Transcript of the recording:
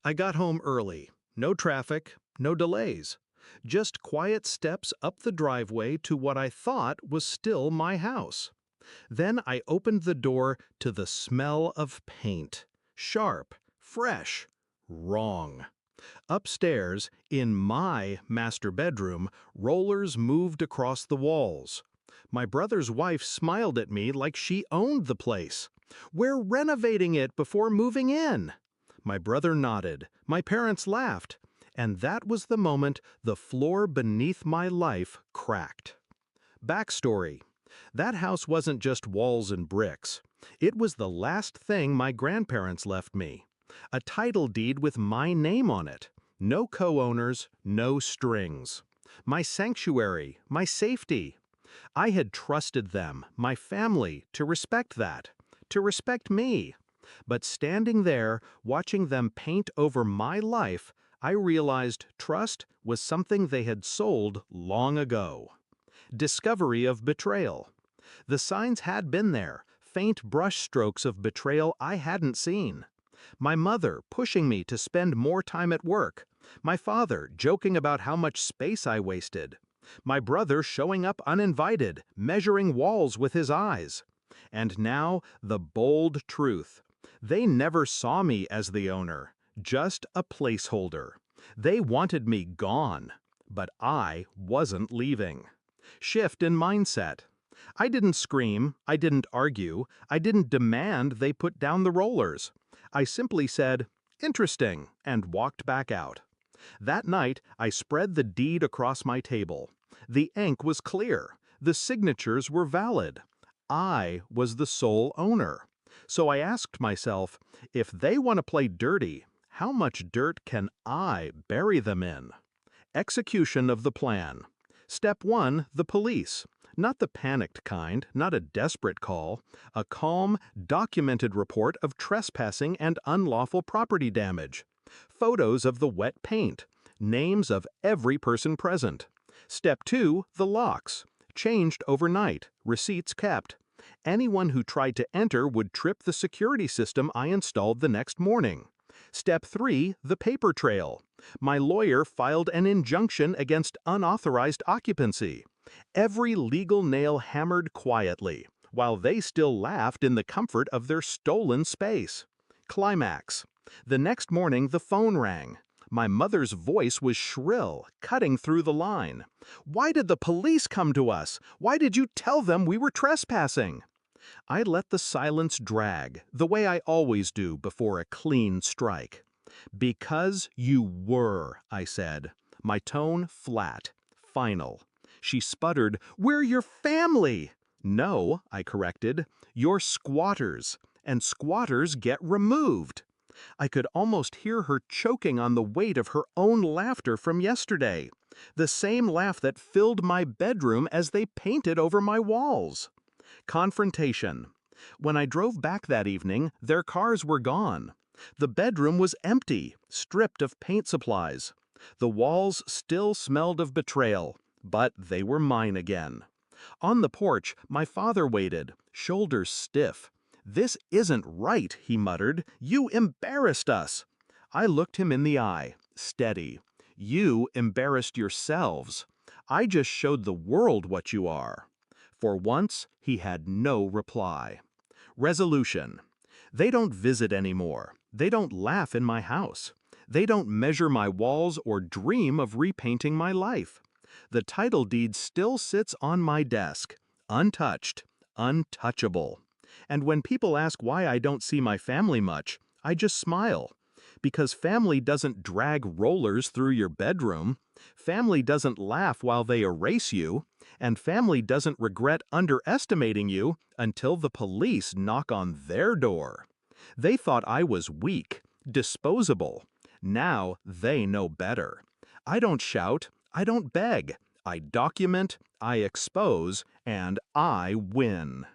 I got home early. No traffic, no delays. Just quiet steps up the driveway to what I thought was still my house. Then I opened the door to the smell of paint. Sharp, fresh, wrong. Upstairs, in my master bedroom, rollers moved across the walls. My brother's wife smiled at me like she owned the place. "We're renovating it before moving in." My brother nodded. My parents laughed. And that was the moment the floor beneath my life cracked. Backstory. That house wasn't just walls and bricks. It was the last thing my grandparents left me. A title deed with my name on it. No co-owners, no strings. My sanctuary, my safety. I had trusted them, my family, to respect that, to respect me. But standing there, watching them paint over my life, I realized trust was something they had sold long ago. Discovery of betrayal. The signs had been there, faint brushstrokes of betrayal I hadn't seen. My mother pushing me to spend more time at work. My father joking about how much space I wasted. My brother showing up uninvited, measuring walls with his eyes. And now, the bold truth. They never saw me as the owner, just a placeholder. They wanted me gone, but I wasn't leaving. Shift in mindset. I didn't scream, I didn't argue, I didn't demand they put down the rollers. I simply said, "Interesting," and walked back out. That night, I spread the deed across my table. The ink was clear. The signatures were valid. I was the sole owner. So I asked myself, if they want to play dirty, how much dirt can I bury them in? Execution of the plan. Step 1, the police. Not the panicked kind, not a desperate call. A calm, documented report of trespassing and unlawful property damage. Photos of the wet paint. Names of every person present. Step 2, the locks. Changed overnight. Receipts kept. Anyone who tried to enter would trip the security system I installed the next morning. Step 3, the paper trail. My lawyer filed an injunction against unauthorized occupancy. Every legal nail hammered quietly, while they still laughed in the comfort of their stolen space. Climax. The next morning the phone rang. My mother's voice was shrill, cutting through the line. "Why did the police come to us? Why did you tell them we were trespassing?" I let the silence drag, the way I always do before a clean strike. "Because you were," I said, my tone flat, final. She sputtered, "We're your family." "No," I corrected, "you're squatters, and squatters get removed." I could almost hear her choking on the weight of her own laughter from yesterday, the same laugh that filled my bedroom as they painted over my walls. Confrontation. When I drove back that evening, their cars were gone. The bedroom was empty, stripped of paint supplies. The walls still smelled of betrayal, but they were mine again. On the porch, my father waited, shoulders stiff. "This isn't right," he muttered. "You embarrassed us." I looked him in the eye, steady. "You embarrassed yourselves. I just showed the world what you are." For once, he had no reply. Resolution. They don't visit anymore. They don't laugh in my house. They don't measure my walls or dream of repainting my life. The title deed still sits on my desk, untouched, untouchable. And when people ask why I don't see my family much, I just smile. Because family doesn't drag rollers through your bedroom. Family doesn't laugh while they erase you. And family doesn't regret underestimating you until the police knock on their door. They thought I was weak, disposable. Now they know better. I don't shout, I don't beg. I document, I expose, and I win.